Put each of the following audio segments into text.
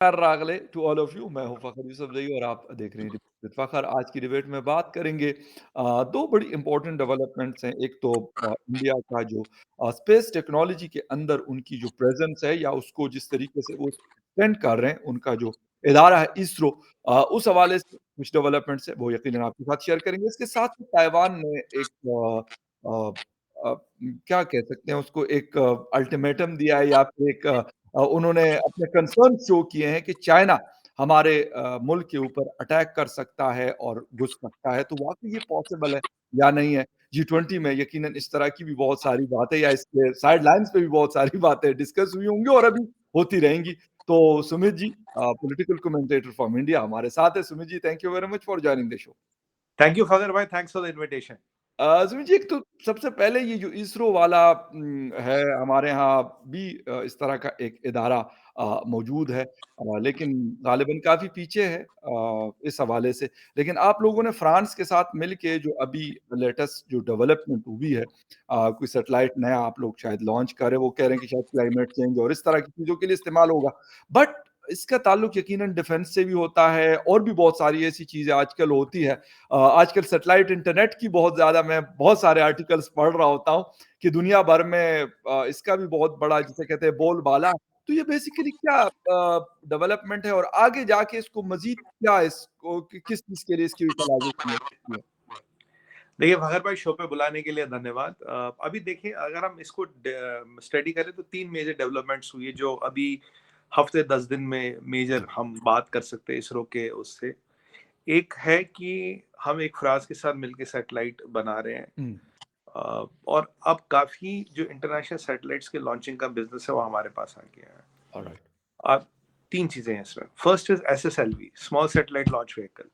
रागले to all of you. मैं हूं फ़खर यूसुफ़ज़ई और आप देख रहे हैं डिबेट विद फ़खर। आज की डिबेट में बात करेंगे 2 बड़ी इम्पोर्टेंट डेवलपमेंट्स हैं। एक तो इंडिया का जो स्पेस टेक्नोलॉजी के अंदर उनकी जो प्रेज़ेंस है या उसको जिस तरीके से वो एक्सटेंड कर रहे हैं, उनका जो इदारा है इसरो, उस हवाले से कुछ डेवलपमेंट्स हैं, वो यकीनन आपके साथ शेयर करेंगे। इसके साथ ही ताइवान ने एक अ अ, क्या कह सकते हैं उसको, एक अल्टीमेटम दिया है या फिर एक उन्होंने अपने कंसर्न शो किए हैं कि चाइना हमारे मुल्क के ऊपर अटैक कर सकता है और घुस सकता है। तो वाक़ई ये पॉसिबल है या नहीं है? G20 में यकीनन इस तरह की भी बहुत सारी बातें या इसके साइड लाइन्स पे भी बहुत सारी बातें डिस्कस हुई होंगी और अभी होती रहेंगी। तो Sumit ji, political commentator from India हमारे साथ हैं। Sumit ji, thank you very much for joining the show. Thank you Fagar भाई, thanks for the invitation. Sumit ji, एक तो सबसे पहले ये जो इसरो वाला है, हमारे यहाँ भी इस तरह का एक इदारा मौजूद है, लेकिन ग़ालिबन काफ़ी पीछे है इस हवाले से। लेकिन आप लोगों ने फ्रांस के साथ मिल के जो अभी लेटेस्ट जो डेवलपमेंट हुई है, कोई सैटेलाइट नया आप लोग शायद लॉन्च कर रहे हैं, वो कह रहे हैं कि शायद क्लाइमेट चेंज और इस तरह की चीज़ों के लिए इस्तेमाल होगा। बट इसका ताल्लुक यकीनन डिफेंस से भी होता है और भी बहुत सारी ऐसी चीज़ें आजकल होती है। आजकल सैटेलाइट इंटरनेट की बहुत ज़्यादा मैं बहुत सारे आर्टिकल्स पढ़ रहा होता हूँ कि दुनिया भर में इसका भी बहुत बड़ा जिसे कहते हैं बोलबाला है। तो ये बेसिकली क्या डेवलपमेंट है और आगे जाके इसको मज़ीद क्या इसको किस चीज़ के लिए इसकी यूटिलाइज़ेशन हो सकती है? देखिए फगर भाई, शो पे बुलाने के लिए धन्यवाद। अभी देखिए, अगर हम इसको स्टडी करें तो 3 मेजर डेवलपमेंट्स हुई है जो अभी हफ्ते 10 दिन में मेजर हम बात कर सकते हैं इसरो के उससे। एक है कि हम एक फ्रांस के साथ मिलके सैटेलाइट बना रहे हैं। हुँ, और अब काफी जो इंटरनेशनल सैटेलाइट्स के लॉन्चिंग का बिजनेस है वो हमारे पास आ गया है। ऑलराइट। अब 3 चीजें हैं इसमें। First is SSLV, small satellite launch vehicle.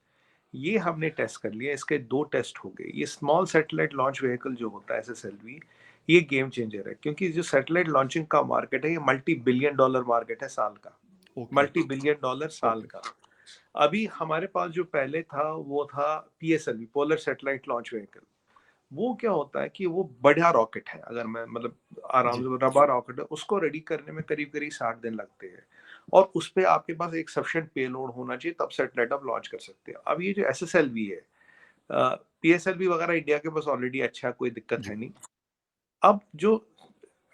ये हमने टेस्ट कर लिया, इसके 2 टेस्ट हो गए। ये स्मॉल सैटेलाइट लॉन्च व्हीकल जो होता है एसएसएलवी, ये गेम चेंजर है, क्योंकि जो सैटेलाइट लॉन्चिंग का मार्केट है ये मल्टी बिलियन डॉलर मार्केट है साल का। ओके, मल्टी बिलियन डॉलर साल ओके। का। अभी हमारे पास जो पहले था वो था PSLV, polar satellite launch vehicle. वो क्या होता है कि वो बढ़िया रॉकेट है, अगर मैं मतलब आराम जी, से रबा रॉकेट है, उसको रेडी करने में करीब करीब 60 दिन लगते हैं। और उस पे आपके पास एक सफिशिएंट पेलोड होना चाहिए, तब सैटेलाइट आप लॉन्च कर सकते हैं। अब ये जो एसएसएलवी है, पीएसएलवी वगैरह इंडिया के पास ऑलरेडी अच्छा, कोई दिक्कत जी। है नहीं। अब जो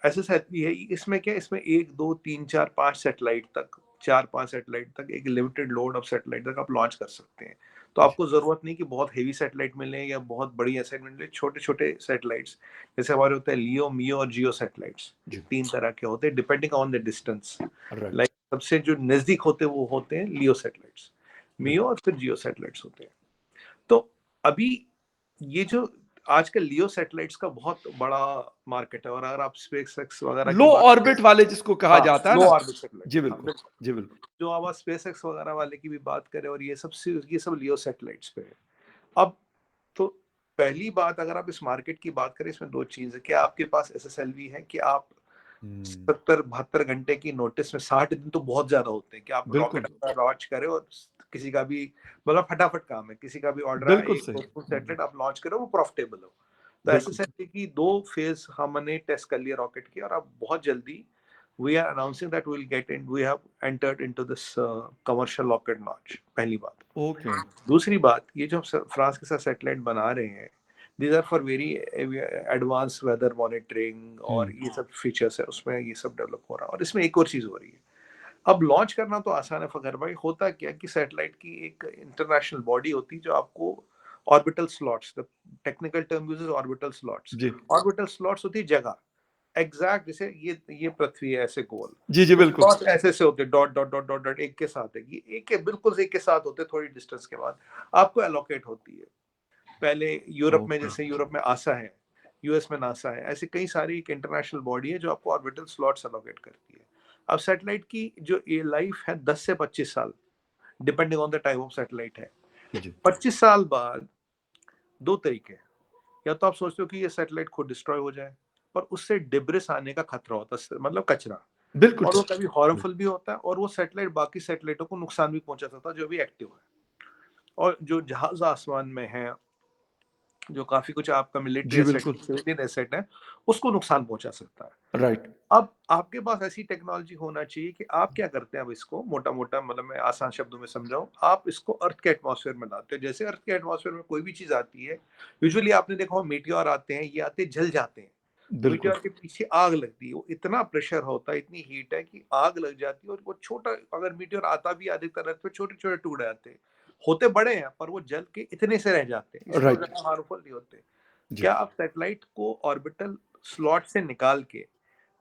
एसएसएलवी है, इसमें क्या है, इसमें 1 2 3 4 5 सैटेलाइट तक, 4 5 सैटेलाइट तक, एक लिमिटेड लोड ऑफ सैटेलाइट तक आप लॉन्च कर सकते हैं। तो जी, आपको जरूरत नहीं कि बहुत हेवी सैटेलाइट मिले या बहुत बड़ी सैटेलाइट मिले। छोटे छोटे सैटेलाइट्स जैसे हमारे होते हैं लियो, मियो और जियो सैटेलाइट्स, जी। 3 तरह के होते हैं depending on the distance. Right, like सबसे जो नजदीक होते हैं वो होते हैं लियो सैटेलाइट्स, मियो बिल्कुल। और फिर जियो सैटेलाइट्स होते हैं। तो अभी ये जो आजकल लियो सैटेलाइट्स का बहुत बड़ा मार्केट है। और अगर आप स्पेसएक्स वगैरह की लो बात करें, ऑर्बिट वाले जिसको कहा हाँ, जाता है लो ना? ऑर्बिट जी, सैटेलाइट, हाँ बिल्कुल। बिल्कुल। जी, बिल्कुल। जो आप स्पेसएक्स वगैरह वाले की भी बात करें, और ये सब लियो सैटेलाइट्स पे है। अब तो पहली बात, अगर आप इस मार्केट की बात करें, इसमें 2 चीज़ है। क्या आपके पास एसएसएलवी है कि आप हुँ, 70-72 घंटे की नोटिस में, 60 दिन तो बहुत ज्यादा होते हैं कि आप रॉकेट बिल्कुल, अपना लॉन्च करें और किसी का भी, मतलब फटाफट काम है, किसी का भी ऑर्डर आए, बिल्कुल एक सही। दो सैटेलाइट आप लॉन्च करो, वो प्रॉफिटेबल हो। तो बिल्कुल सही। एसएसएलवी की 2 फेज हमने टेस्ट कर लिया रॉकेट की, और अब बहुत जल्दी we are announcing that we have entered into this commercial rocket launch. पहली बात। ओके। दूसरी बात, ये जो हम फ्रांस के साथ सैटेलाइट बना रहे हैं, these are for very advance weather monitoring, और हुँ, ये सब फीचर्स है उसमें, ये सब डेवलप हो रहा है। और इसमें एक और चीज हो रही है, अब लॉन्च करना तो आसान है फखर भाई। होता क्या कि सैटेलाइट की एक इंटरनेशनल बॉडी होती है जो आपको orbital slots, the technical term uses orbital slots. जी। ऑर्बिटल स्लॉट्स होती है जगह एग्जैक्ट, जैसे ये पृथ्वी है ऐसे गोल, जी, जी, तो बिल्कुल। स्लॉट्स ऐसे से होते हैं, dot dot dot dot dot, एक के साथ है, ये एक के बिल्कुल से एक के साथ होते हैं। थोड़ी डिस्टेंस के बाद आपको एलोकेट होती है। पहले यूरोप में, ओके। जैसे यूरोप में आसा है, यूएस में नासा है, ऐसी कई सारी एक इंटरनेशनल बॉडी है जो आपको ऑर्बिटल स्लॉट्स एलोकेट करती है। अब सैटेलाइट की जो ये लाइफ है 10 से 25 साल, depending on the type of satellite है। जी, 25 साल बाद 2 तरीके हैं। या तो आप सोचते हो कि ये सैटेलाइट खुद डिस्ट्रॉय हो जाए, पर उससे डिब्रिस आने का खतरा होता है, मतलब कचरा। बिल्कुल और वो सही। कभी हार्मफुल भी होता है, और वो सैटेलाइट बाकी सैटेलाइटों को नुकसान भी पहुंचा सकता है जो भी एक्टिव है। और जो जहाज आसमान में है, जो काफ़ी कुछ आपका मिलिट्री जी, एसेट, बिल्कुल। सिविलियन एसेट है, उसको नुकसान पहुँचा सकता है। राइट। अब आपके पास ऐसी टेक्नोलॉजी होना चाहिए कि आप क्या करते हैं अब इसको मोटा-मोटा, मतलब मैं आसान शब्दों में समझाऊँ, आप इसको अर्थ के एटमॉस्फेयर में लाते हो। जैसे अर्थ के एटमॉस्फेयर में कोई भी चीज़ आती है, यूजुअली आपने देखा होगा मीटियोर आते हैं, ये आते जल जाते हैं। मीटियोर बिल्कुल। के पीछे आग लगती है, वो इतना प्रेशर होता है, इतनी हीट है कि आग लग जाती है और वो छोटा, अगर मीटियोर आता भी अधिकतर अर्थ पे छोटे-छोटे टुकड़े आते हैं। होते बड़े हैं पर वो जल के इतने से रह जाते हैं, इसलिए वो राइट। ज़्यादा हार्मफुल नहीं होते। जी। क्या आप सैटेलाइट को ऑर्बिटल स्लॉट से निकाल के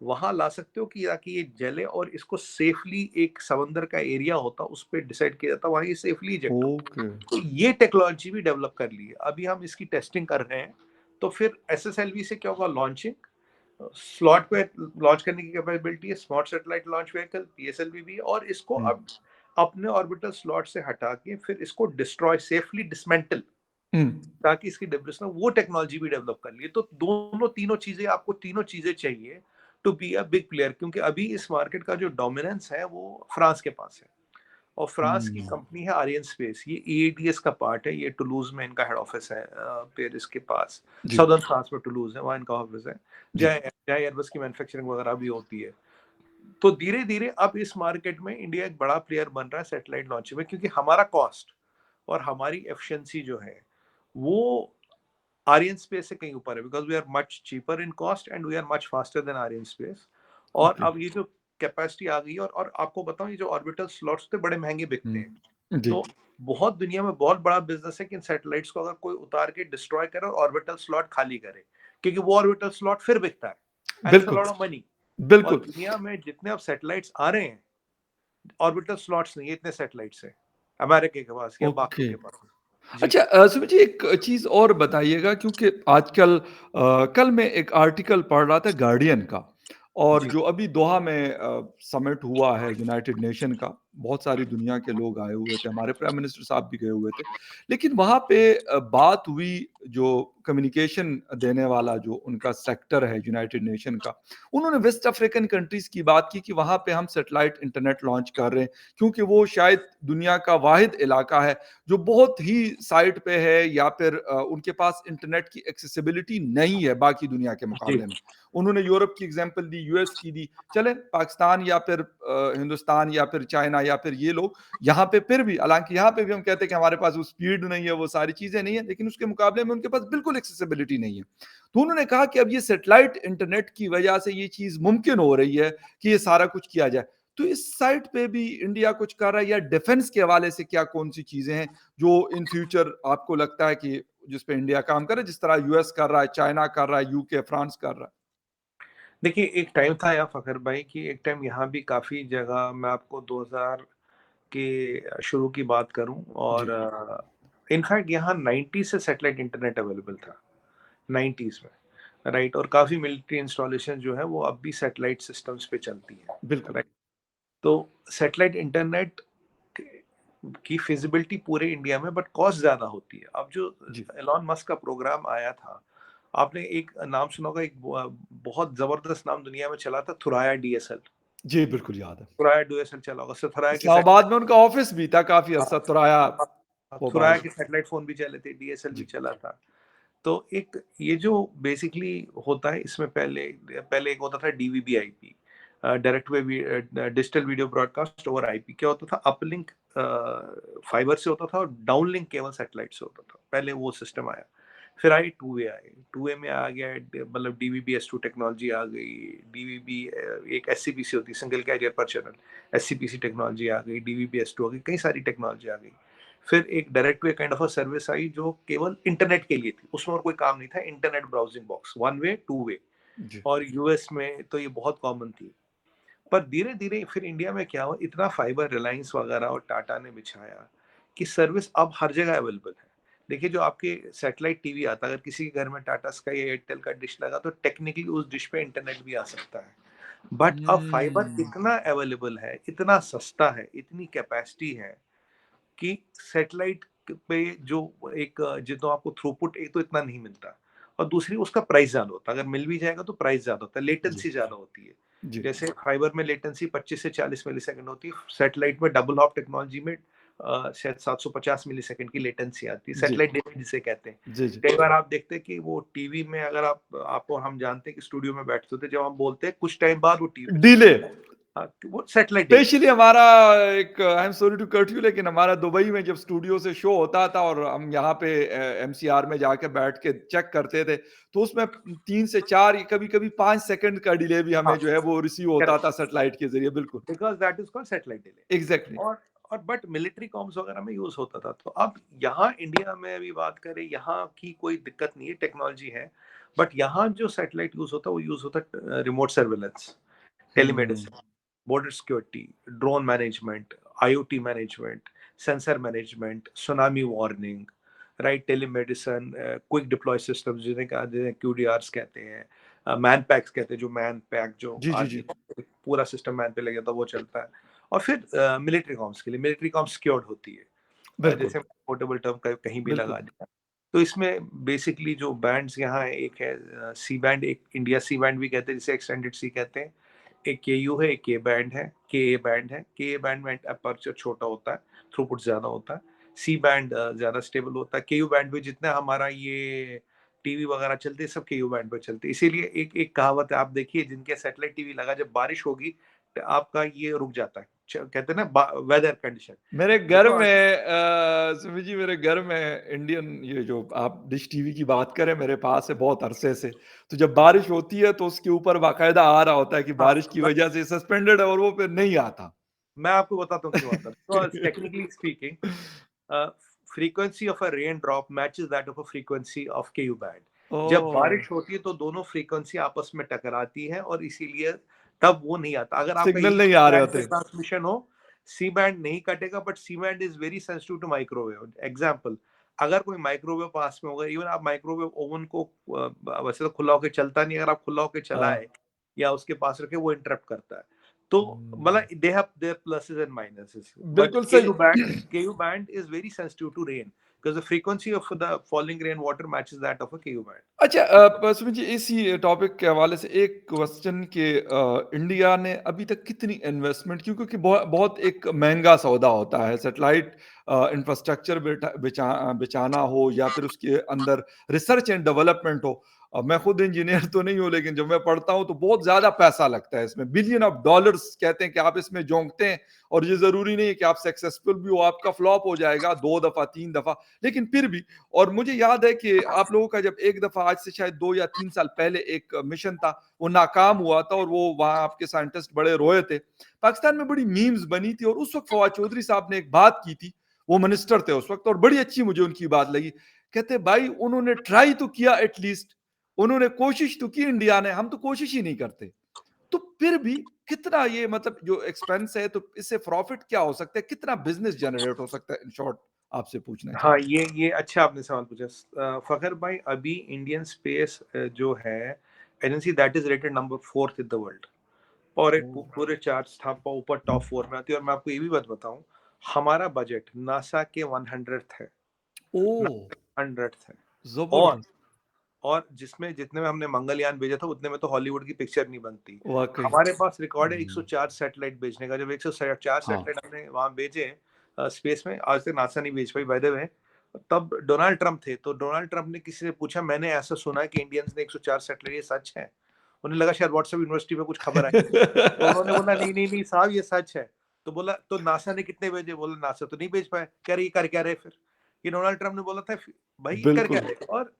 वहां ला सकते हो कि ताकि ये जले और इसको सेफली, एक समंदर का एरिया होता उस पे डिसाइड किया जाता वहां ये सेफली इजेक्ट हो। ओके। तो ये टेक्नोलॉजी भी डेवलप कर ली है, अभी हम इसकी टेस्टिंग कर रहे हैं। तो फिर एसएसएलवी से क्या होगा, लॉन्चिंग स्लॉट पे लॉन्च करने की कैपेबिलिटी है, smart satellite launch vehicle PSLV भी, और इसको हुँ। अब अपने ऑर्बिटल स्लॉट से हटा के फिर इसको डिस्ट्रॉय, सेफली डिसमेंटल, हुँ। ताकि इसकी डिब्रिस ना, वो टेक्नोलॉजी भी डेवलप कर ली है। तो दोनों तीनों चीजें, आपको तीनों चीजें चाहिए to be a big player, क्योंकि अभी इस मार्केट का जो डोमिनेंस है वो फ्रांस के पास है, और फ्रांस की हुँ। कंपनी है आर्यन स्पेस, ये ईएडीएस का पार्ट है, ये टुलूज में इनका हेड ऑफिस है, पेरिस के पास, जी, साउदर्न फ्रांस में टुलूज है, वहाँ इनका ऑफिस है, जी। जहाँ जहाँ एयरबस की मैन्युफैक्चरिंग वगैरह भी होती है। तो धीरे धीरे अब इस मार्केट में इंडिया एक बड़ा प्लेयर बन रहा है सैटेलाइट लॉन्चिंग में, क्योंकि हमारा कॉस्ट और हमारी एफिशिएंसी जो है वो आर्यन स्पेस से कहीं ऊपर है, because we are much cheaper in cost and we are much faster than Arianespace. और ओके। अब ये जो कैपेसिटी आ गई है, और आपको बताऊं, ये जो ऑर्बिटल स्लॉट्स थे बड़े महंगे बिकते हुँ। हैं। जी। तो बहुत दुनिया में बहुत बड़ा बिजनेस है कि इन सैटेलाइट्स को अगर कोई उतार के डिस्ट्रॉय करे और ऑर्बिटल स्लॉट खाली करे, क्योंकि वो ऑर्बिटल स्लॉट फिर बिकता है, एंड इट्स अ बिल्कुल, लॉट ऑफ मनी। और बिल्कुल। दुनिया में जितने अब सैटेलाइट्स आ रहे हैं, ऑर्बिटल स्लॉट्स नहीं है इतने सैटेलाइट्स हैं अमेरिका के पास या बाकियों ओके। के पास। जी। अच्छा सुमित जी एक चीज़ और बताइएगा क्योंकि आजकल कल मैं एक आर्टिकल पढ़ रहा था गार्डियन का और जी। जो अभी दोहा में समिट हुआ है यूनाइटेड नेशन का, बहुत सारी दुनिया के लोग आए हुए थे, हमारे प्राइम मिनिस्टर साहब भी गए हुए थे। लेकिन वहाँ पे बात हुई जो कम्युनिकेशन देने वाला जो उनका सेक्टर है यूनाइटेड नेशन का, उन्होंने वेस्ट अफ्रीकन कंट्रीज़ की बात की कि वहाँ पे हम सैटेलाइट इंटरनेट लॉन्च कर रहे हैं, क्योंकि वो शायद दुनिया का वाहिद इलाका है जो बहुत ही साइट पे है या फिर उनके पास इंटरनेट की एक्सेसिबिलिटी नहीं है बाकी दुनिया के जी। मुकाबले में। उन्होंने यूरोप की एग्जांपल दी, यूएस की दी। चलें पाकिस्तान या फिर हिंदुस्तान या फिर चाइना या फिर ये लोग यहाँ पे फिर भी हालाँकि यहाँ पे भी हम कहते हैं कि हमारे पास वो स्पीड नहीं है, वो सारी चीज़ें नहीं है, लेकिन उसके मुकाबले में उनके पास बिल्कुल एक्सेसिबिलिटी नहीं है। तो उन्होंने कहा कि अब ये सैटेलाइट इंटरनेट की वजह से ये चीज़ मुमकिन हो रही है कि ये सारा कुछ किया जाए। तो इस साइड पे भी इंडिया कुछ कर रहा है या डिफेंस के हवाले से क्या कौन-सी चीज़ें हैं जो इन फ्यूचर आपको लगता है कि जिस पे इंडिया काम करे, जिस तरह यूएस कर रहा है, चाइना कर रहा है, यूके, फ्रांस कर रहा है? देखिए, एक टाइम था यार फ़खर भाई, कि एक टाइम यहाँ भी काफ़ी जगह, मैं आपको 2000 के शुरू की बात करूँ, और जी, इनफैक्ट यहाँ 90 से सैटेलाइट इंटरनेट अवेलेबल था, 90s में, राइट? और काफ़ी मिलिट्री इंस्टॉलेशन जो है वो अब भी सैटेलाइट सिस्टम्स पे चलती है, बिल्कुल। राइट? तो सैटेलाइट इंटरनेट की फिजिबिलिटी पूरे इंडिया में, बट कॉस्ट ज़्यादा होती है। अब जो जी। एलन मस्क का प्रोग्राम आया था, आपने एक नाम सुना होगा, एक बहुत ज़बरदस्त नाम दुनिया में चला था, थुराया डीएसएल। जी, बिल्कुल याद है। थुराया डीएसएल चला होगा, थुराया के इस्लामाबाद में उनका ऑफ़िस भी था काफ़ी अरसा तुराया थुराया मोबाइल। के सैटेलाइट फ़ोन भी चले थे, डीएसएल भी जी, चला था। तो एक ये जो बेसिकली होता है, इसमें पहले पहले एक होता था DVB IP, direct wave digital video broadcast over IP. क्या होता था, अपलिंक फाइबर से होता था और डाउनलिंक केवल सैटेलाइट से होता था। पहले वो सिस्टम आया। फिर आई टू वे आए, टू वे में आ गया मतलब डीवीबी-एस2 टेक्नोलॉजी आ गई, डीवीबी एक एससीपीसी होती है, सिंगल कैरियर पर चैनल, एससीपीसी टेक्नोलॉजी आ गई, डीवीबी-एस2 आ गई, कई सारी टेक्नोलॉजी आ गई। फिर एक direct way kind of a service आई जो केवल इंटरनेट के लिए थी, उसमें और कोई काम नहीं था, internet browsing box, one way two way. जी। और यूएस में तो ये बहुत कॉमन थी। पर धीरे धीरे फिर इंडिया में क्या हुआ, इतना फाइबर रिलायंस वगैरह और टाटा ने बिछाया कि सर्विस अब हर जगह अवेलेबल है। देखिए, जो आपके सैटेलाइट टीवी आता है, अगर किसी के घर में टाटा स्काई या एयरटेल का डिश लगा, तो टेक्निकली उस डिश पे इंटरनेट भी आ सकता है। बट अब फाइबर हुँ। इतना अवेलेबल है, इतना सस्ता है, इतनी कैपेसिटी है कि सैटेलाइट पे जो एक जितना आपको थ्रूपुट, एक तो इतना नहीं मिलता, और दूसरी उसका प्राइस ज़्यादा होता है। अगर मिल भी जाएगा तो प्राइस ज़्यादा होता है, जी, लेटेंसी ज़्यादा होती है। जी, जैसे फाइबर में लेटेंसी 25 से 40 मिलीसेकंड होती है, सैटेलाइट में डबल हॉप टेक्नोलॉजी में शायद 750 मिलीसेकंड की लेटेंसी आती है, जी, सैटेलाइट डिले जिसे कहते हैं। जी, जी। कई बार आप देखते हैं कि वो टीवी में अगर आपको हम जानते हैं कि स्टूडियो में बैठते होते हैं, जब हम बोलते हैं कुछ टाइम बाद वो टीवी पे सुनाई डिले। देता है। हाँ, कि वो सैटेलाइट डिले। स्पेशली हमारा एक I am sorry to cut you लेकिन हमारा दुबई में जब स्टूडियो से शो होता था और हम यहाँ पे एमसीआर में जाके बैठ के चेक करते थे, तो उसमें 3 से 4 कभी-कभी 5 सेकंड का डिले भी हमें हाँ, जो है वो रिसीव होता था करेक्ट, सैटेलाइट के ज़रिए, बिल्कुल। Because that is called satellite delay. Exactly. और बट मिलिट्री कॉम्स वगैरह में यूज़ होता था। तो अब यहाँ इंडिया में अभी बात करें, यहाँ की कोई दिक्कत नहीं है, टेक्नोलॉजी है। बट यहाँ जो सैटेलाइट यूज़ होता है, वो यूज़ होता है रिमोट सर्विलेंस, हुँ, telemedicine, border security, drone management, IoT management, sensor management, tsunami warning, right? Telemedicine, quick deploy systems जिन्हें QDRs कहते हैं, मैन पैक्स कहते हैं, जो मैन पैक जो जी, जी, आज जी, पूरा सिस्टम मैन पे लग गया था वो चलता है। और फिर मिलिट्री कॉम्स के लिए मिलिट्री कॉम्स सिक्योर्ड होती है, बिल्कुल, जैसे पोर्टेबल टर्म कहीं भी लगा बिल्कुल, दिया। तो इसमें बेसिकली जो बैंड्स यहाँ है, एक है सी बैंड, एक इंडिया सी बैंड भी कहते हैं, जिसे एक्सटेंडेड सी कहते हैं। एक केयू है, एक के बैंड है, के ए बैंड है। के ए बैंड में अपर्चर छोटा होता है, थ्रूपुट ज्यादा होता है। सी बैंड ज्यादा स्टेबल होता है। केयू बैंड पे जितना हमारा ये टीवी वगैरह चलते हैं, सब केयू बैंड पे चलते हैं। इसीलिए एक एक कहावत है, आप देखिए, जिनके सैटेलाइट टीवी लगा, जब बारिश होगी तो आपका ये रुक जाता है। कहते हैं ना वेदर कंडीशन। मेरे घर देखो में सुमित जी मेरे घर में इंडियन ये जो आप डिश टीवी की बात करें मेरे पास है बहुत अरसे से। तो जब बारिश होती है तो उसके ऊपर बाकायदा आ रहा होता है कि हाँ, बारिश की वजह से सस्पेंडेड है और वो फिर नहीं आता। मैं आपको बताता हूँ क्यों आता है। Because technically speaking, uh, frequency of a raindrop matches that of a frequency of KU band. जब ओह! बारिश होती है तो दोनों फ्रीक्वेंसी आपस में टकराती है और इसीलिए तब वो नहीं आता। अगर आपका सिग्नल यही नहीं आ रहे बैंड पे होते। ट्रांसमिशन हो, सी बैंड नहीं कटेगा, but C band is very sensitive to microwave. Example, अगर कोई माइक्रोवेव पास में होगा, इवन आप माइक्रोवेव ओवन को वैसे तो खुला होकर चलता नहीं, अगर आप खुला होकर हाँ। चलाए या उसके पास रखे, वो इंटरप्ट करता है। तो हुँ। मतलब they have their pluses and minuses, but बिल्कुल सही। KU band is very sensitive to rain because the frequency of the falling rainwater matches that of a KU band. अच्छा सुमित जी इसी टॉपिक के हवाले से एक क्वेश्चन कि इंडिया ने अभी तक कितनी इन्वेस्टमेंट क्योंकि बहुत एक महंगा सौदा होता है सैटेलाइट इंफ्रास्ट्रक्चर बिछाना हो या फिर उसके अंदर रिसर्च एंड डेवलपमेंट हो। मैं खुद इंजीनियर तो नहीं हूँ लेकिन जब मैं पढ़ता हूँ तो बहुत ज़्यादा पैसा लगता है इसमें बिलियन ऑफ डॉलर्स कहते हैं कि आप इसमें झोंकते हैं और ये ज़रूरी नहीं है कि आप सक्सेसफुल भी हो आपका फ्लॉप हो जाएगा 2 दफ़ा 3 दफ़ा लेकिन फिर भी और मुझे याद है कि आप लोगों का जब एक दफ़ा आज से शायद 2 या 3 साल पहले एक मिशन था, वो नाकाम हुआ था और वो वहाँ आपके साइंटिस्ट बड़े रोए थे। पाकिस्तान में बड़ी मीम्स बनी थी और उस वक़्त फवाद चौधरी साहब ने एक बात की थी, वो मिनिस्टर थे उस वक़्त और बड़ी अच्छी मुझे उनकी बात लगी। कहते भाई उन्होंने ट्राई तो किया एट लीस्ट, उन्होंने कोशिश तो की इंडिया ने, हम तो कोशिश ही नहीं करते। तो फिर भी कितना ये मतलब जो एक्सपेंस है तो इससे प्रॉफिट क्या हो सकता है? कितना बिज़नेस जनरेट हो सकता है? इन शॉर्ट आपसे पूछना हाँ, चाहता हूँ। ये अच्छा आपने सवाल पूछा। फखर भाई, अभी इंडियन स्पेस जो है agency, that is rated number 4th in the world, और एक ओह! पूरे चार्ट्स था ऊपर टॉप 4 में आती है। और मैं आपको ये भी बात बताऊं, हमारा बजट नासा के 100th है। ओह! नासा 100th है। और ज़बरदस्त, और जिसमें जितने में हमने मंगलयान भेजा था, उतने में तो हॉलीवुड की पिक्चर नहीं बनती। वाक़ई। हमारे पास रिकॉर्ड है हुँ। 104 सैटेलाइट भेजने का। जब 104 हाँ। सैटेलाइट हमने वहाँ भेजे स्पेस में, आज तक नासा नहीं भेज पाई बाय द वे। तब डोनाल्ड ट्रम्प थे, तो डोनाल्ड ट्रम्प ने किसी से पूछा, मैंने ऐसा सुना है कि इंडियंस ने 104 सैटेलाइट, ये सच है? उन्हें लगा शायद व्हाट्सएप यूनिवर्सिटी में कुछ खबर आई। तो उन्होंने बोला, नहीं नहीं नहीं साहब, ये सच है। तो बोला, तो नासा ने कितने भेजे? बोला, नासा तो नहीं भेज पाए। कह रही, कर क्या रहे फिर? ये डोनाल्ड ट्रम्प ने बोला था, भाई ये कर क्या बिल्कुल। रहे? और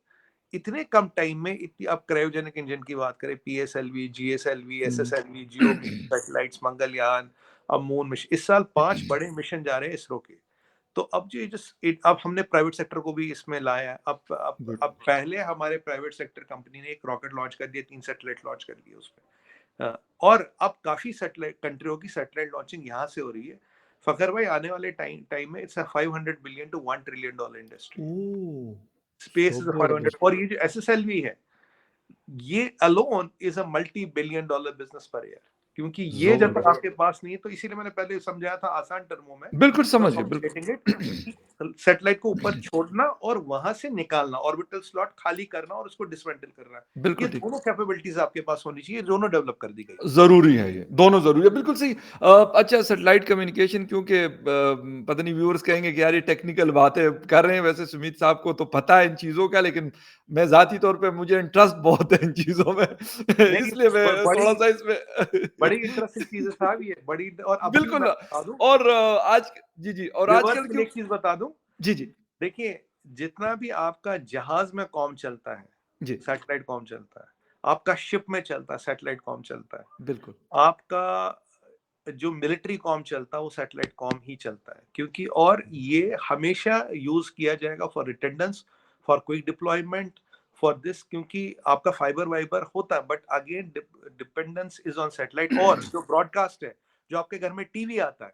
इतने कम टाइम में इतनी, आप क्रायोजेनिक इंजन की बात करें, पीएसएलवी, जीएसएलवी, हुँ। एसएसएलवी, जीओवी सैटेलाइट्स, मंगलयान, अब मून मिशन, इस साल 5 बड़े मिशन जा रहे हैं इसरो के। तो अब जो अब हमने प्राइवेट सेक्टर को भी इसमें लाया है। गुड। अब पहले हमारे प्राइवेट सेक्टर कंपनी ने एक रॉकेट लॉन्च कर दिया, 3 सैटेलाइट लॉन्च कर दिए उसमें। और अब काफी सैटेलाइट कंट्रियों की सैटेलाइट लॉन्चिंग यहाँ से हो रही है। फखर भाई, आने वाले टाइम में it's a 500 billion to 1 trillion dollar industry. Oh! Space is a 500, ज़बरदस्त। और ये जो एसएसएलवी है, ये alone is a multi billion dollar business per year. क्योंकि ये जब तक ज़बरदस्त। आपके पास नहीं है, तो इसीलिए मैंने पहले समझाया था आसान टर्मों में, बिल्कुल समझ गया, कम्युनिकेटिंग इट, बिल्कुल। कि सैटेलाइट को ऊपर छोड़ना और वहां से निकालना, ऑर्बिटल स्लॉट खाली करना और उसको डिसमेंटल करना, ये बिल्कुल ठीक। दोनों कैपेबिलिटीज आपके पास होनी चाहिए, दोनों डेवलप कर दी गई। ज़रूरी है ये, दोनों ज़रूरी है, बिल्कुल सही। अच्छा सैटेलाइट कम्युनिकेशन क्योंकि पता नहीं व्यूअर्स कहेंगे कि यार ये टेक्निकल बातें कर रहे हैं, वैसे सुमित साहब को तो पता है इन चीज़ों का, लेकिन मैं ज़ाती तौर पे मुझे इंटरेस्ट बहुत है इन चीज़ों में नहीं, इसलिए मैं बड़ी थोड़ा-सा इसमें बड़ी इंटरेस्टिंग चीज है साहब ये, बड़ी। और अभी भी मैं बिल्कुल। बता दूं, और आज जी, जी और रिवर्स आजकल में क्यों एक चीज बता दूं, जी, जी, देखिए, जितना भी आपका जहाज में कॉम चलता है, जी, सैटेलाइट कॉम चलता है, आपका शिप में चलता है, सैटेलाइट कॉम चलता है, बिल्कुल, आपका जो मिलिट्री कॉम चलता है वो सैटेलाइट कॉम ही चलता है, क्योंकि और ये हमेशा यूज किया जाएगा for redundance, for quick deployment, for this, क्योंकि आपका फाइबर वाइबर होता है, but again dependence is on satellite. और जो ब्रॉडकास्ट है, जो आपके घर में टीवी आता है,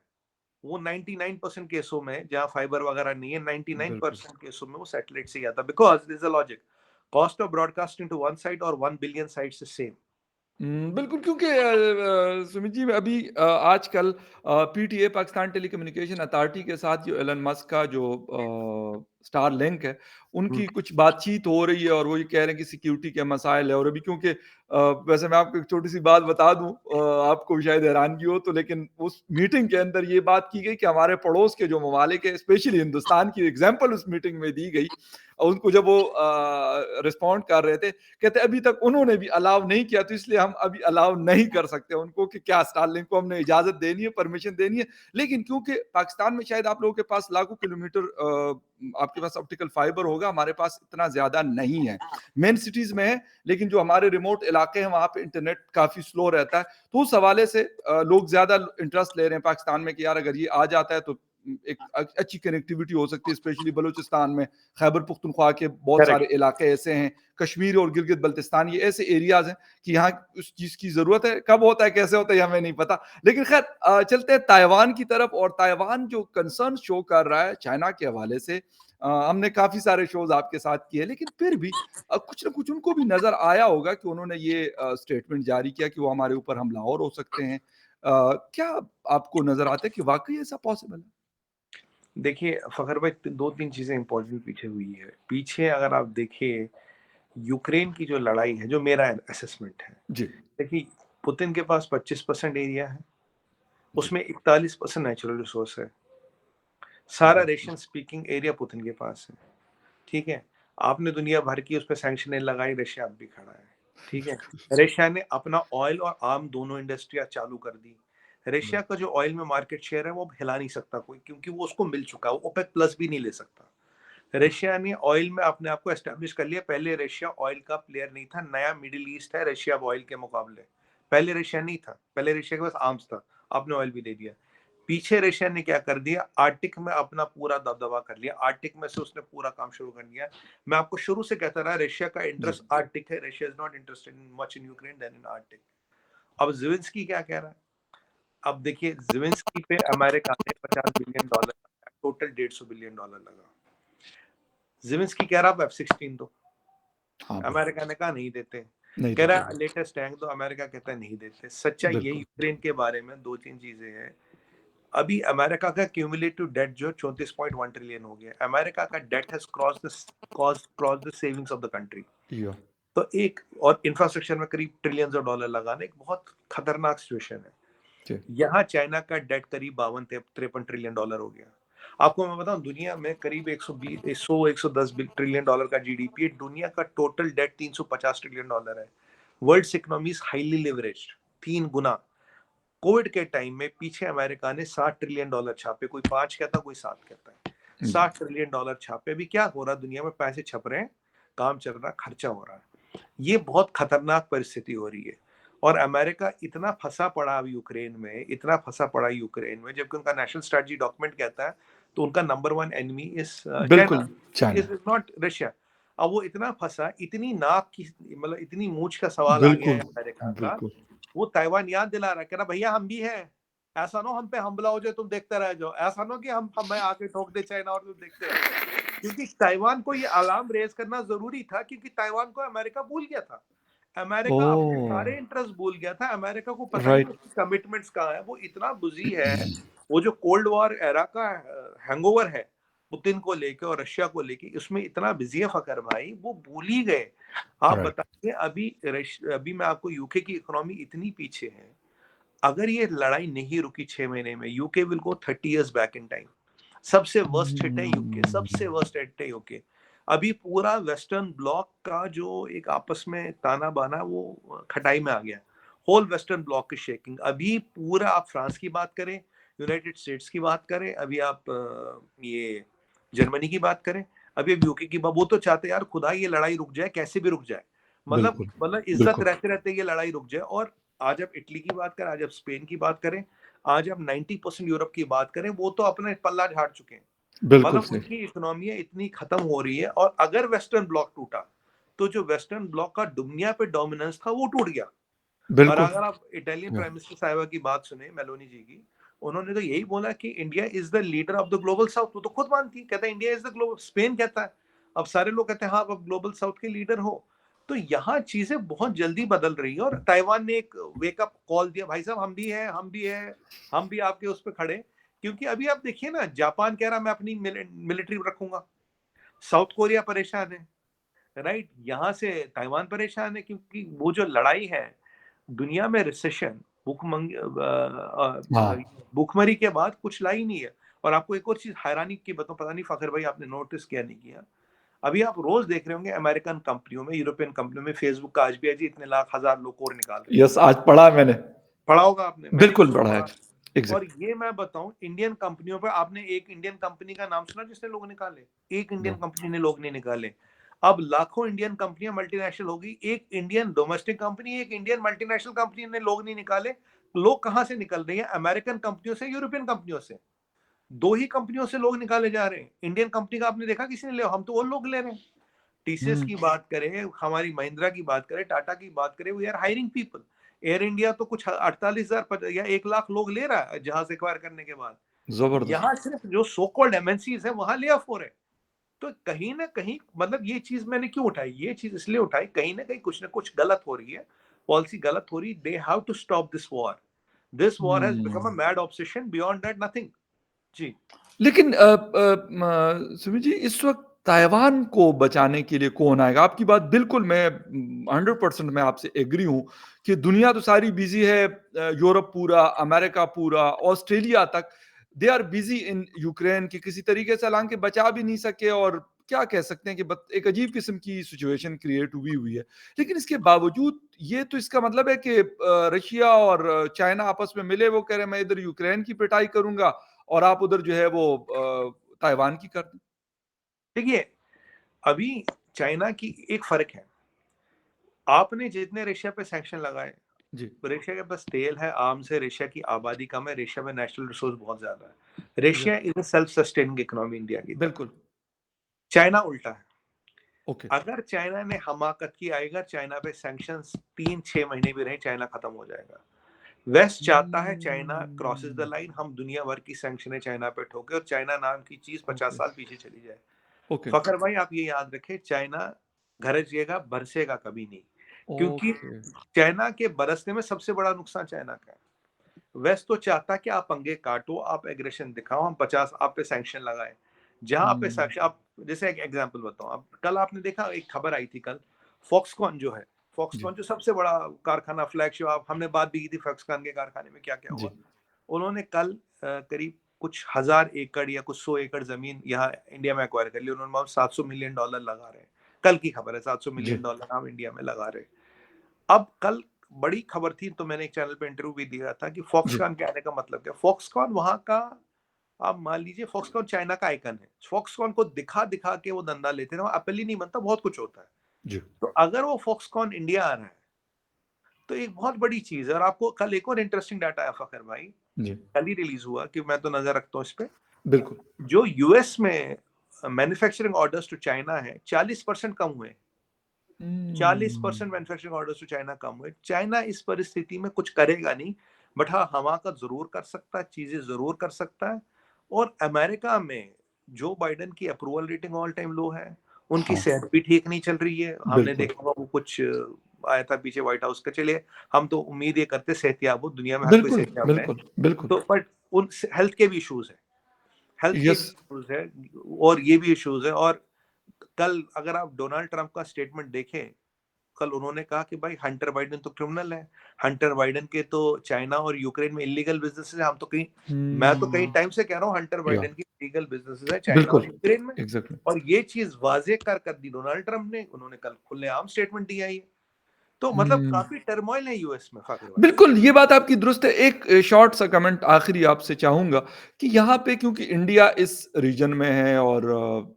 वो 99% केसों में, जहां फाइबर वगैरह नहीं है, बिल्कुल। 99% केसों में वो सैटेलाइट से ही आता है, because this is a logic, cost of broadcasting to one side और 1 बिलियन साइट्स इज सेम। बिल्कुल क्योंकि सुमित जी अभी आजकल पीटीए पाकिस्तान टेलीकम्युनिकेशन अथॉरिटी के साथ जो एलन मस्क का जो स्टार लिंक है, उनकी कुछ बातचीत हो रही है और वो ये कह रहे हैं कि सिक्योरिटी के मसाइल है और अभी क्योंकि वैसे मैं आपको एक छोटी-सी बात बता दूँ आपको भी शायद हैरानगी हो तो लेकिन उस मीटिंग के अंदर ये बात की गई कि हमारे पड़ोस के जो ममालिक है, स्पेशली हिंदुस्तान की एग्ज़ाम्पल उस मीटिंग में दी गई। और उनको जब वो रिस्पॉन्ड कर रहे थे कहते अभी तक उन्होंने भी अलाउ नहीं किया तो इसलिए हम अभी अलाउ नहीं कर सकते उनको कि क्या स्टारलिंक को हमने इजाजत देनी है, परमिशन देनी है। लेकिन क्योंकि पाकिस्तान में शायद आप लोगों के पास लाखों किलोमीटर आपके पास ऑप्टिकल फाइबर होगा, हमारे पास इतना ज्यादा नहीं है। मेन सिटीज में है, लेकिन जो हमारे रिमोट इलाके हैं वहां पे इंटरनेट काफी स्लो रहता है। तो उस हवाले से लोग ज्यादा इंटरेस्ट ले रहे हैं पाकिस्तान में कि यार अगर ये आ जाता है तो एक अच्छी कनेक्टिविटी हो सकती है, स्पेशली बलूचिस्तान में। खैबर पुख्तनख्वा के बहुत सारे करेक्ट। इलाके ऐसे हैं, कश्मीर और गिलगित बल्तिस्तान ये ऐसे एरियाज हैं कि यहाँ उस चीज़ की ज़रूरत है। कब होता है, कैसे होता है, ये हमें नहीं पता। लेकिन खैर चलते हैं ताइवान की तरफ और ताइवान जो कंसर्न शो कर रहा है चाइना के हवाले से। हमने काफ़ी सारे शोज़ आपके साथ किए, लेकिन फिर भी कुछ ना कुछ उनको भी नज़र आया होगा कि उन्होंने ये स्टेटमेंट जारी किया कि वो हमारे ऊपर हमलावर हो सकते हैं। क्या आपको नज़र आता है कि वाक़ई ऐसा पॉसिबल है? देखिए फखर भाई, दो तीन चीजें इंपॉर्टेंट पीछे हुई है। पीछे अगर आप देखिए, यूक्रेन की जो लड़ाई है, जो मेरा असेसमेंट है, जी, देखिए, पुतिन के पास 25% एरिया है, जी। उसमें 41% नेचुरल रिसोर्स है, सारा बिल्कुल, रशियन स्पीकिंग एरिया पुतिन के पास है। ठीक है, आपने दुनिया भर की उस पर सैंक्शन लगाई, रशिया अब भी खड़ा है। ठीक है, रशिया ने अपना ऑयल और आर्म दोनों इंडस्ट्रियां चालू कर दी। रशिया का जो ऑयल में मार्केट शेयर है वो अब हिला नहीं सकता कोई, क्योंकि वो उसको मिल चुका है, वो ओपेक प्लस भी नहीं ले सकता। रशिया ने ऑयल में अपने आप को एस्टेब्लिश कर लिया। पहले रशिया ऑयल का प्लेयर नहीं था, नया मिडिल ईस्ट है रशिया अब ऑयल के मुकाबले। पहले रशिया नहीं था, पहले रशिया के पास आर्म्स था, आपने ऑयल भी दे दिया। पीछे रशिया ने क्या कर दिया, आर्टिक में अपना पूरा दबदबा कर लिया, आर्टिक में से उसने पूरा काम शुरू कर दिया। मैं आपको शुरू से कहता रहा, रशिया का जी। इंटरेस्ट आर्टिक है, Russia is not interested in much in Ukraine than in Arctic. अब ज़ेलेंस्की क्या कह रहा है? अब देखिए, ज़ेलेंस्की पे अमेरिका ने $50 बिलियन, टोटल $150 बिलियन लगा। ज़ेलेंस्की कह रहा है अब F-16 दो, हाँ, बिल्कुल। अमेरिका ने कहा नहीं देते। नहीं कह देते, रहा है लेटेस्ट टैंक दो, अमेरिका कहता है नहीं देते। सच्चाई ये बिल्कुल। यूक्रेन के बारे में 2-3 चीजें हैं। अभी अमेरिका का क्यूमुलेटिव डेट जो 34.1 ट्रिलियन हो गया। अमेरिका का debt has cross the savings of the country. या तो एक और इंफ्रास्ट्रक्चर में करीब ट्रिलियंस ऑफ डॉलर लगाना एक बहुत खतरनाक सिचुएशन है। जी, यहाँ चाइना का डेट करीब 52-53 ट्रिलियन डॉलर हो गया। आपको मैं बताऊं, दुनिया में करीब 110 ट्रिलियन डॉलर का जीडीपी है। दुनिया का टोटल डेट 350 ट्रिलियन डॉलर है। World economy is highly leveraged, 3 Guna. Covid के टाइम में पीछे अमेरिका ने $60 ट्रिलियन छापे, कोई 5 कहता, कोई 7 कहता है। जी, $60 ट्रिलियन छापे। अभी क्या हो रहा है दुनिया में, पैसे छप रहे हैं, काम चल रहा है, खर्चा हो रहा है। ये बहुत खतरनाक परिस्थिति हो रही है। और अमेरिका इतना फंसा पड़ा अब यूक्रेन में, इतना फंसा पड़ा यूक्रेन में, जबकि उनका नेशनल स्ट्रेटजी डॉक्यूमेंट कहता है, तो उनका नंबर 1 एनिमी इज चाइना, बिल्कुल, चाइना। Is not Russia. अब वो इतना फंसा, इतनी नाक की, मतलब इतनी मूंछ का सवाल आ गया है बिल्कुल, अमेरिका का। बिल्कुल, वो ताइवान याद दिला रहा है, कह रहा भैया हम भी हैं, ऐसा ना हो हम पे हमला हो जाए तुम देखते रह जाओ, ऐसा ना हो कि हम हमें आके ठोक दे चाइना और तुम देखते रह जाओ। क्योंकि ताइवान को ये अलार्म रेज करना जरूरी था, क्योंकि ताइवान को अमेरिका भूल गया था। अमेरिका अपने सारे ओह! इंटरेस्ट भूल गया था, अमेरिका को पता ही नहीं राइट। उसकी कमिटमेंट्स कहाँ है, वो इतना बिजी है, वो जो कोल्ड वॉर एरा का हैंगओवर है पुतिन को लेके और रशिया को लेके, उसमें इतना बिजी है फकर भाई, वो भूल ही गए। आप राइट। बताइए, अभी मैं आपको यूके की इकोनॉमी इतनी पीछे है, अगर ये लड़ाई नहीं रुकी 6 महीने में, UK will go 30 years back in time. सबसे वर्स्ट हिट है यूके, सबसे वर्स्ट हिट है यूके। अभी पूरा वेस्टर्न ब्लॉक का जो एक आपस में ताना बाना, वो खटाई में आ गया। होल वेस्टर्न ब्लॉक की शेकिंग। अभी पूरा, आप फ्रांस की बात करें, यूनाइटेड स्टेट्स की बात करें, अभी आप ये जर्मनी की बात करें, अभी अब यूके की बात, वो तो चाहते यार खुदा ये लड़ाई रुक जाए, कैसे भी रुक जाए, मतलब बिल्कुल, इज्जत बिल्कुल, रहते रहते ये लड़ाई रुक जाए। और आज आप इटली की बात करें, आज आप स्पेन की बात करें, आज आप 90% यूरोप की बात करें, वो तो अपने पल्ला झाड़ चुके हैं। बिल्कुल मतलब सही। उनकी इकोनॉमी इतनी खत्म हो रही है, और अगर वेस्टर्न ब्लॉक टूटा तो जो वेस्टर्न ब्लॉक का दुनिया पे डोमिनेंस था वो टूट गया। और बिल्कुल। अगर आप इटालियन या प्राइम मिनिस्टर साहिबा की बात सुने, मेलोनी जी की, उन्होंने तो यही बोला कि India is the leader of the global south. वो तो खुद मानती है, कहता है India is the global, Spain कहता है, अब सारे लोग कहते हैं हाँ अब ग्लोबल साउथ के लीडर हो। तो यहाँ चीजें बहुत जल्दी बदल रही है, और ताइवान ने एक वेकअप कॉल दिया, भाई साहब हम भी हैं, हम भी हैं, हम भी आपके उस पर खड़े। क्योंकि अभी आप देखिए ना, जापान कह रहा मैं अपनी मिलिट्री रखूंगा, साउथ कोरिया परेशान है, राइट, यहाँ से ताइवान परेशान है, क्योंकि वो जो लड़ाई है दुनिया में, रिसेशन, हाँ। भूखमरी के बाद कुछ लाई नहीं है। और आपको एक और चीज हैरानी की बताऊं, पता नहीं फखर भाई आपने नोटिस किया नहीं किया, अभी आप रोज देख रहे होंगे अमेरिकन कंपनियों में, यूरोपियन कंपनियों में, फेसबुक का आज भी है जी, इतने लाख हजार लोग और निकाल रहे हैं। यस, आज पढ़ा मैंने। पढ़ा होगा आपने, मैंने भी बिल्कुल सुबह पढ़ा है। पढ़ा। और एग्ज़ैक्टली। ये मैं बताऊं, इंडियन कंपनियों पर आपने एक इंडियन कंपनी का नाम सुना जिसने लोग निकाले? एक इंडियन नो। कंपनी ने लोग नहीं निकाले। अब लाखों इंडियन कंपनियां मल्टीनेशनल होगी, एक इंडियन डोमेस्टिक कंपनी, एक इंडियन मल्टीनेशनल कंपनी ने लोग नहीं निकाले। लोग कहां से निकल रही है? अमेरिकन कंपनियों से, यूरोपियन कंपनियों से। दो ही कंपनियों से लोग निकाले जा रहे हैं। इंडियन कंपनी का आपने देखा किसी ने लिया? हम तो वो लोग ले रहे हैं। टीसीएस हुँ। की बात करें, हमारी महिंद्रा की बात करें, टाटा की बात करें, we are hiring people. Air India तो कुछ 48,000 या 1 लाख लोग ले रहा है जहाज एक्वायर करने के बाद। ज़बरदस्त। यहाँ सिर्फ जो सो कॉल्ड एमएनसीज है वहां ले ऑफ हो रहे हैं। तो कहीं ना कहीं, मतलब ये चीज मैंने क्यों उठाई? ये चीज इसलिए उठाई, कहीं ना कुछ गलत हो रही है, पॉलिसी गलत हो रही। They have to stop this war. This war has become a um. Mad obsession, beyond that nothing. जी। लेकिन सुमित जी, इस वक़्त ताइवान को बचाने के लिए कौन आएगा? आपकी बात बिल्कुल मैं 100% मैं आपसे एग्री हूँ कि दुनिया तो सारी बिज़ी है, यूरोप पूरा, अमेरिका पूरा, ऑस्ट्रेलिया तक, they are busy in Ukraine कि किसी तरीके से हालाँकि बचा भी नहीं सके और क्या कह सकते हैं कि बत एक अजीब किस्म की सिचुएशन क्रिएट हुई है। लेकिन इसके बावजूद ये तो इसका मतलब है कि रशिया और चाइना आपस में मिले, वो कह रहे हैं मैं इधर यूक्रेन की पिटाई करूँगा और आप उधर जो है वो ताइवान की कर दें। देखिए, अभी चाइना की एक फर्क है, आपने जितने रशिया पे सैंक्शन लगाए, जी, रशिया के पास तेल है, आर्म्स है, रशिया की आबादी कम है, रशिया में नेशनल रिसोर्स बहुत ज्यादा है। या Russia is self sustaining economy India की तरह। बिल्कुल, चाइना उल्टा है। ओके। अगर चाइना ने हमाकत की, आएगा चाइना पे सैंक्शंस 3-6 महीने भी रहे, चाइना खत्म हो जाएगा। वेस्ट चाहता है China crosses the hmm, line, हम दुनिया भर की सैंक्शनें चाइना पे ठोके और चाइना नाम की चीज 50 ओके, साल पीछे चली जाए। ओके, फखर भाई आप ये याद रखें, चाइना गरजेगा, बरसेगा कभी नहीं। क्योंकि ओके। चाइना के बरसने में सबसे बड़ा नुकसान चाइना का है। वेस्ट तो चाहता कि आप पंगे काटो, आप एग्रेशन दिखाओ, हम 50 आप पे सैंक्शन लगाए। जहां आप पे हुँ, सैंक्शन, आप जैसे एक एग्जांपल बताऊं, आप कल आपने देखा एक खबर आई थी कल, फॉक्सकॉन जो है, जी, फॉक्सकॉन जो सबसे बड़ा कारखाना, फ्लैगशिप, आप हमने बात भी की थी फॉक्सकॉन के कारखाने में क्या क्या जी, हुआ। उन्होंने कल करीब कुछ 1,000 एकड़ या कुछ 100 एकड़ जमीन यहाँ इंडिया में एक्वायर कर ली उन्होंने। $700 मिलियन लगा रहे हैं, कल की खबर है, 700 जी, मिलियन डॉलर हम इंडिया में लगा रहे हैं। अब कल बड़ी खबर थी, तो मैंने एक चैनल पे इंटरव्यू भी दिया था कि जी, फॉक्सकॉन के आने का मतलब क्या। फॉक्सकॉन वहां का, आप मान लीजिए फॉक्सकॉन चाइना का आइकन है, फॉक्सकॉन को दिखा दिखा के वो धंधा लेते हैं, वहां एप्पल ही नहीं बनता, बहुत कुछ होता है। जी, तो अगर वो फॉक्सकॉन इंडिया आ रहा है तो एक बहुत बड़ी चीज है। और आपको कल एक और इंटरेस्टिंग डाटा है फखर भाई, जी, कल ही रिलीज हुआ, कि मैं तो नजर रखता हूँ इस पे। बिल्कुल। जो यूएस में मैन्युफैक्चरिंग ऑर्डर्स टू चाइना है, 40% कम हुए। 40% हुँ, मैन्युफैक्चरिंग ऑर्डर्स टू चाइना कम हुए। चाइना इस परिस्थिति में कुछ करेगा नहीं, बट हाँ हमाकत जरूर कर सकता है, चीजें जरूर कर सकता है। और अमेरिका में जो बाइडेन की अप्रूवल रेटिंग ऑल टाइम लो है, उनकी हाँ, सेहत भी ठीक नहीं चल रही है, हमने बिल्कुल, देखा होगा वो कुछ आया था पीछे व्हाइट हाउस का, चलिए हम तो उम्मीद ये करते सेहतियाब हो, दुनिया में हर कोई बिल्कुल, सेहतियाब रहे। बिल्कुल, बिल्कुल। तो बट उन हेल्थ के भी इश्यूज है, हेल्थ के यस। भी इश्यूज है, और ये भी इश्यूज है। और कल अगर आप डोनाल्ड ट्रंप का स्टेटमेंट देखें, कल उन्होंने कहा कि भाई हंटर बाइडेन तो क्रिमिनल है, हंटर बाइडेन के तो चाइना और यूक्रेन में इलीगल बिजनेसेस है। हम तो कहीं, मैं तो कई हुँ, टाइम से कह रहा हूँ हंटर या बाइडेन की इलीगल बिजनेसेस है चाइना और बिल्कुल, यूक्रेन में, एग्ज़ैक्टली। और ये चीज वाजे कर दी डोनाल्ड ट्रंप ने, उन्होंने कल खुलेआम स्टेटमेंट दिया ये। तो मतलब हुँ। काफी टर्मोइल है यूएस में फाकिर भाई। बिल्कुल, ये बात आपकी दुरुस्त है। एक शॉर्ट सा कमेंट आखिरी आपसे चाहूँगा कि यहाँ पे क्योंकि इंडिया इस रीजन में है और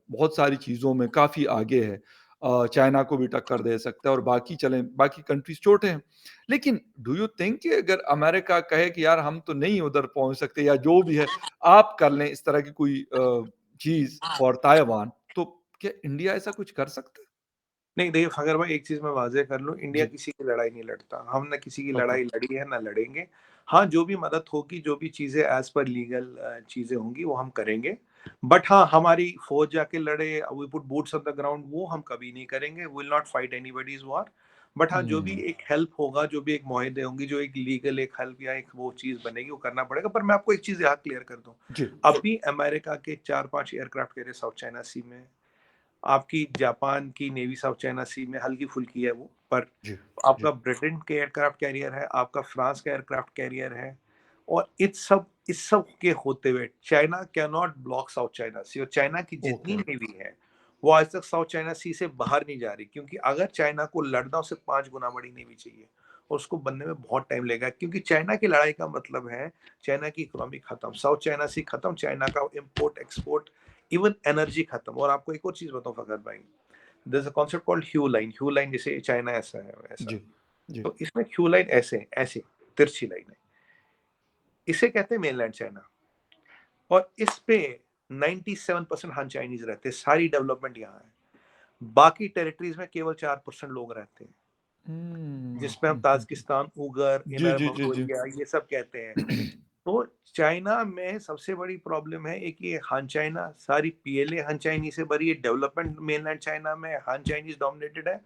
बहुत सारी चीज़ों में काफ़ी आगे है। चाइना को भी टक्कर दे सकता है और बाकी कंट्रीज़ छोटे हैं। लेकिन डू यू थिंक कि अगर अमेरिका कहे कि यार हम तो नहीं उधर पहुँच सकते या जो भी है, आप कर लें इस तरह की कोई चीज़ फॉर ताइवान, तो क्या इंडिया ऐसा कुछ कर सकता है? नहीं देखिए फखर भाई, एक चीज मैं वाजे कर लूं, इंडिया जी, किसी की लड़ाई नहीं लड़ता, हम ना किसी की ओके। लड़ाई लड़ी है ना लड़ेंगे। हाँ, जो भी मदद होगी, जो भी चीजें एज पर लीगल चीजें होंगी वो हम करेंगे। बट हाँ, हमारी फौज जाके लड़े, we put boots on the ground, वो हम कभी नहीं करेंगे, will not fight anybody's war. But हाँ, जो भी हुँ, एक हेल्प होगा, जो भी एक मुआहदे होंगी, जो एक लीगल एक हेल्प या एक वो चीज बनेगी, वो करना पड़ेगा। पर मैं आपको एक चीज यहाँ क्लियर कर दूं, जी, अभी अमेरिका के 4-5 एयरक्राफ्ट कैरियर साउथ चाइना सी में, आपकी जापान की नेवी साउथ चाइना सी में हल्की-फुल्की है वो, पर जी, जी। आपका ब्रिटेन के एयरक्राफ्ट कैरियर है, आपका फ्रांस का एयरक्राफ्ट कैरियर है, और इस सब के होते हुए China can not block South China Sea, और चाइना की जितनी ओके। नेवी है, वो आज तक साउथ चाइना सी से बाहर नहीं जा रही, क्योंकि अगर चाइना को लड़ना, उसे 5 गुना बड़ी नेवी चाहिए, और उसको बनने में बहुत टाइम लगेगा, क्योंकि चाइना की लड़ाई का मतलब है चाइना की इकोनॉमी खत्म, साउथ चाइना सी खत्म, चाइना का इम्पोर्ट एक्सपोर्ट, इवन एनर्जी खत्म। और आपको एक और चीज बताऊं फखर भाई, there is a concept called hue line, जैसे चाइना ऐसा है वैसा, जी, जी। तो इसमें ह्यू लाइन ऐसे ऐसे तिरछी लाइन है, इसे कहते हैं मेनलैंड चाइना, और इस पे 97% हान चाइनीज रहते हैं, सारी डेवलपमेंट यहाँ है। बाकी टेरिटरीज में केवल 4% लोग रहते हैं, हुँ, जिसमें हम हुँ, हुँ, हुँ। ताजिकिस्तान, उगर, जी, इनर जी, जी, जी। मंगोलिया ये सब कहते हैं। तो चाइना में सबसे बड़ी प्रॉब्लम है एक, ये हान चाइना, सारी पीएलए हान चाइनीज से भरी है, डेवलपमेंट मेनलैंड चाइना में हान चाइनीज डोमिनेटेड है।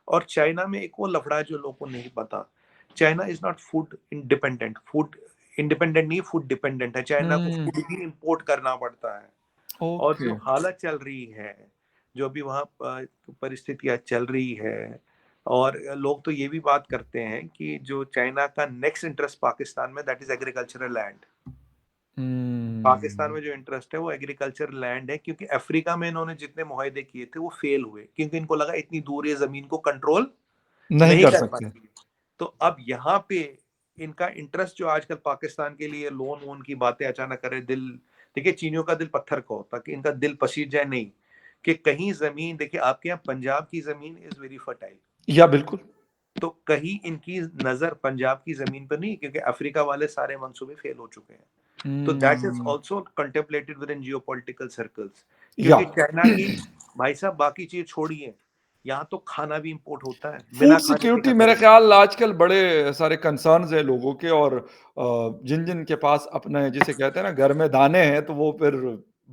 और चाइना में एक वो लफड़ा है जो लोगों को नहीं पता, China is not food independent, food independent नहीं, फूड डिपेंडेंट है, चाइना को हुँ, फूड भी इंपोर्ट करना पड़ता है। और ओके। जो हालत चल रही है, जो भी वहाँ परिस्थितियाँ चल रही है, और लोग तो ये भी बात करते हैं कि जो चाइना का नेक्स्ट इंटरेस्ट पाकिस्तान में, that is agricultural land. Pakistan um, में जो इंटरेस्ट है वो एग्रीकल्चर लैंड है, क्योंकि अफ्रीका में इन्होंने जितने मुआहदे किए थे वो फेल हुए, क्योंकि इनको लगा इतनी दूर ये जमीन को कंट्रोल नहीं नहीं कर कर सकते। पाएंगे। तो अब यहाँ पे इनका इंटरेस्ट जो आजकल पाकिस्तान के लिए लोन वोन की बातें अचानक करे, दिल, देखिए चीनियों का दिल पत्थर का होता कि इनका दिल पसीज जाए नहीं, कि कहीं जमीन, देखिए आपके यहाँ पंजाब की जमीन इज वेरी फर्टाइल, या बिल्कुल। तो कहीं इनकी नजर पंजाब की जमीन पर नहीं, क्योंकि अफ्रीका वाले सारे मंसूबे फेल हो चुके हैं। तो that is hmm, also contemplated with in geopolitical circles, या क्योंकि चाइना की, भाई साहब बाकी चीज छोड़िए, यहाँ तो खाना भी इंपोर्ट होता है, बिना फूड खाने के सिक्योरिटी खत्म मेरा नहीं होता। ख़्याल आजकल बड़े सारे कंसर्न्स हैं लोगों के और जिन-जिन के पास अपने जिसे कहते हैं ना घर में दाने हैं, तो वो फिर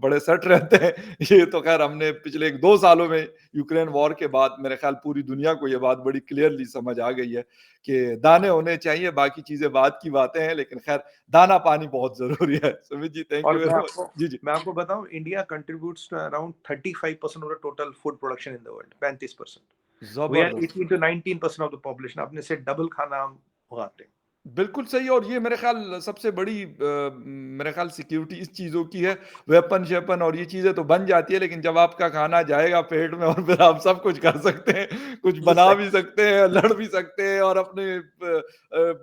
बड़े सेट रहते हैं। ये तो ख़ैर हमने पिछले 1-2 सालों में यूक्रेन वॉर के बाद मेरे ख़्याल पूरी दुनिया को ये बात बड़ी क्लियरली समझ आ गई है कि दाने होने चाहिए, बाकी चीज़ें बाद की बातें हैं, लेकिन ख़ैर दाना-पानी बहुत ज़रूरी है। सुमित जी, थैंक और यू वेरी मच। जी, जी। मैं आपको बताऊं, India contributes to around 35% of the total food production in the world, 35%। We are ज़बरदस्त। 18 to 19% ऑफ द पॉपुलेशन, अपने से डबल खाना हम उगाते हैं। बिल्कुल सही और ये मेरे ख़्याल सबसे बड़ी मेरे ख़्याल सिक्योरिटी इस चीज़ों की है, वेपन-शेपन और ये चीज़ें तो बन जाती है, लेकिन जब आपका खाना जाएगा पेट में और फिर आप सब कुछ कर सकते हैं, कुछ ये बना सही। भी सकते हैं, लड़ भी सकते हैं और अपने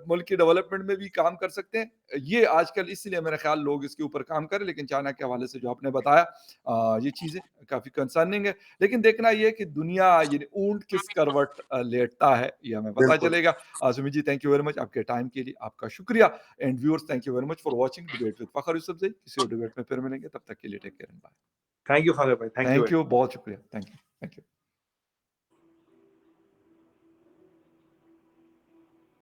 मुल्क की डेवलपमेंट में भी काम कर सकते हैं। ये आजकल इसलिए मेरा ख़्याल लोग इसके ऊपर काम कर रहे हैं, लेकिन चाइना के हवाले से जो आपने बताया ये चीज़ें काफ़ी कंसर्निंग है। लेकिन देखना ये है कि दुनिया यानी ऊँट किस करवट लेटता है, ये हमें पता बिल्कुल। चलेगा। Sumit ji, thank you very much आपके टाइम के लिए आपका शुक्रिया and viewers thank you very much for watching debate with Fakhar Yousafzai. किसी और डिबेट में फिर मिलेंगे, तब तक के लिए take care and bye. Thank you Fakhar भाई, thank you thank very you, much. बहुत शुक्रिया। Thank you, thank you.